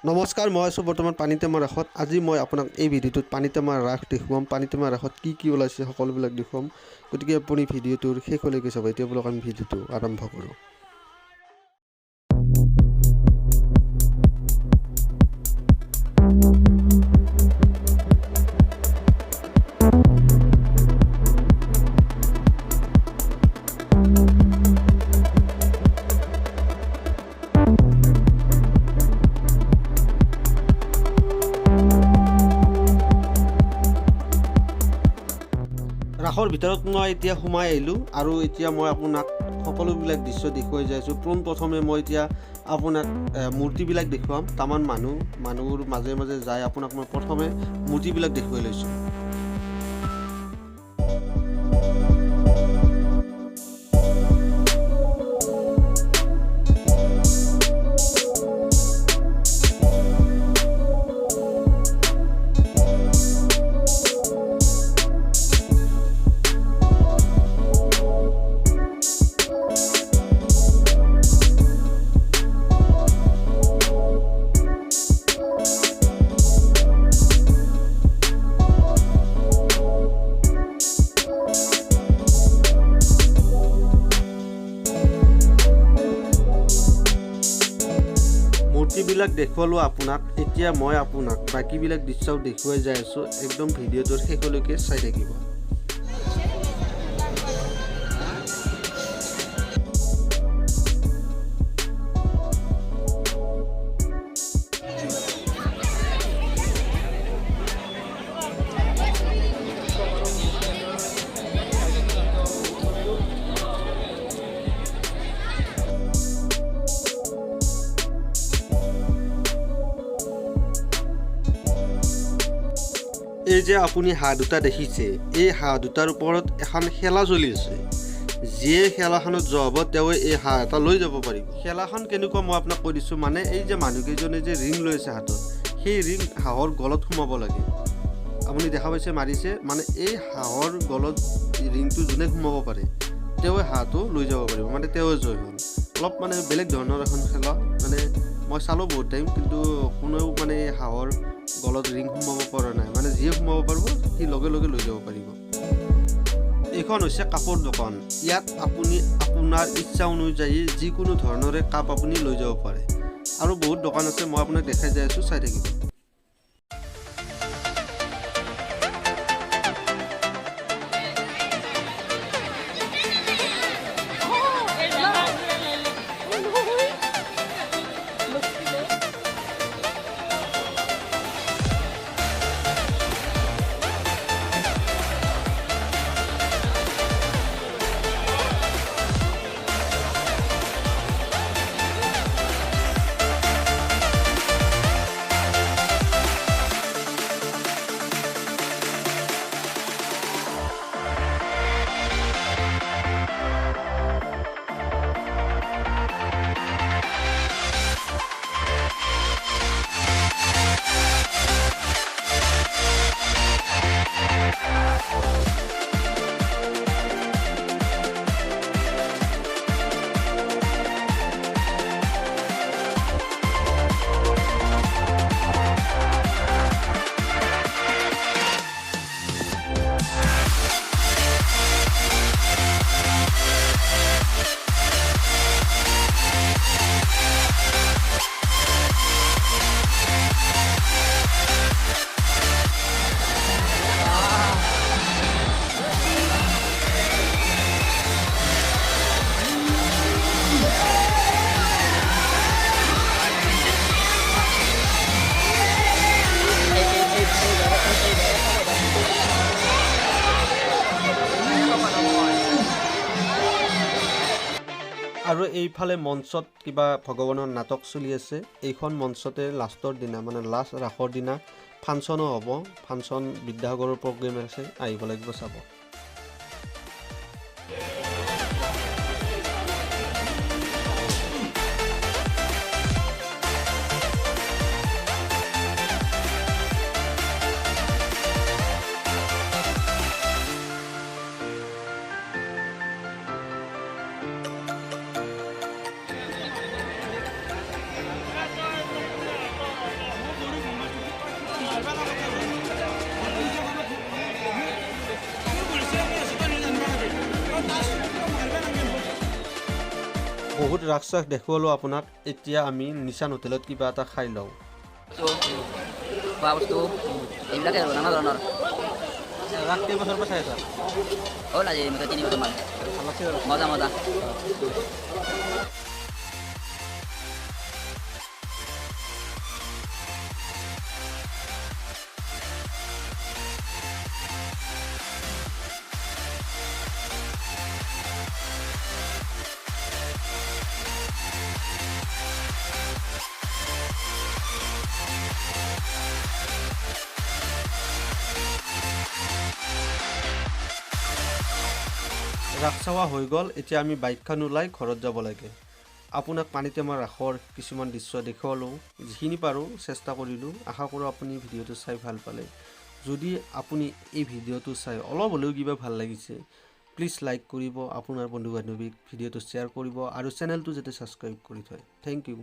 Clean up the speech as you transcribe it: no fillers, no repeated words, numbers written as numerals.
নমস্কাৰ, মই আছোঁ বৰ্তমান পানীটেমা ৰাখত। আজি মই আপোনাক এই ভিডিঅ'টোত পানীটেমা ৰাখ দেখুৱাম। পানীটেমা ৰাখত কি ওলাইছে সকলোবিলাক দেখুৱাম। গতিকে আপুনি ভিডিঅ'টোৰ শেষলৈকে চাব। এতিয়া বোলক আমি ভিডিঅ'টো আৰম্ভ কৰোঁ। ৰাখৰ ভিতৰত মই এতিয়া সোমাই আহিলোঁ আৰু এতিয়া মই আপোনাক সকলোবিলাক দৃশ্য দেখুৱাই যাই আছোঁ। পোনপ্ৰথমে মই এতিয়া আপোনাক মূৰ্তিবিলাক দেখুৱাম। তামান মানুহৰ মাজে মাজে যাই আপোনাক মই প্ৰথমে মূৰ্তিবিলাক দেখুৱাই লৈছোঁ। মূৰ্তিবিলাক দেখুৱালোঁ আপোনাক। এতিয়া মই আপোনাক বাকীবিলাক দৃশ্যও দেখুৱাই যাই আছোঁ। একদম ভিডিঅ'টোৰ শেষলৈকে চাই থাকিব। এই যে আপুনি হাঁহ দুটা দেখিছে, এই হাঁহ দুটাৰ ওপৰত এখন খেলা চলি আছে। যিয়ে খেলাখনত যোৱাব তেওঁ এই হাঁহ এটা লৈ যাব পাৰিব। খেলাখন কেনেকুৱা মই আপোনাক কৈ দিছোঁ। মানে এই যে মানুহকেইজনে যে ৰিং লৈ আছে হাতত, সেই ৰিং হাঁহৰ গলত সোমাব লাগে। আপুনি দেখা পাইছে মাৰিছে, মানে এই হাঁহৰ গলত ৰিংটো যোনে সোমাব পাৰে তেওঁ হাঁহটো লৈ যাব পাৰিব, মানে তেওঁ জয় হ'ল। অলপ মানে বেলেগ ধৰণৰ এখন খেলা। মানে মই চালোঁ বহুত টাইম, কিন্তু কোনেও মানে এই হাঁহৰ গলত ৰিং সোমাব পৰা নাই। মানে যিয়ে সোমাব পাৰিব সি লগে লগে লৈ যাব পাৰিব। এইখন হৈছে কাপোৰ দোকান। ইয়াত আপুনি আপোনাৰ ইচ্ছা অনুযায়ী যিকোনো ধৰণৰে কাপ আপুনি লৈ যাব পাৰে। আৰু বহুত দোকান আছে, মই আপোনাক দেখাই যাই আছোঁ, চাই থাকিব। আৰু এইফালে মঞ্চত কিবা ভগৱানৰ নাটক চলি আছে। এইখন মঞ্চতে লাষ্টৰ দিনা, মানে লাষ্ট ৰাসৰ দিনা ফাংচনো হ'ব। ফাংচন বিদ্যাসাগৰৰ প্ৰগ্ৰেম আছে, আহিব লাগিব চাব। বহুত ৰাস চাস দেখুৱালোঁ আপোনাক। এতিয়া আমি নিচান হোটেলত কিবা এটা খাই লওঁ। খোৱা বস্তু এইবিলাকে আৰু নানা ধৰণৰ। ৰাস কেইবছৰৰ পৰা চাই আছা? হ'ল আজি 3 বছৰমান। মজা মজা। ৰাস চাৱা হৈ গ'ল। এতিয়া আমি বাইকখন ওলাই ঘৰত যাব লাগে। আপোনাক পানীটেমা ৰাসৰ কিছুমান দৃশ্য দেখুৱালোঁ। যিখিনি পাৰোঁ চেষ্টা কৰিলোঁ। আশা কৰোঁ আপুনি ভিডিঅ'টো চাই ভাল পালে। যদি আপুনি এই ভিডিঅ'টো চাই অলপ হ'লেও কিবা ভাল লাগিছে, প্লিজ লাইক কৰিব, আপোনাৰ বন্ধু বান্ধৱীক ভিডিঅ'টো শ্বেয়াৰ কৰিব আৰু চেনেলটো যাতে ছাবস্ক্ৰাইব কৰি থয়। Thank U.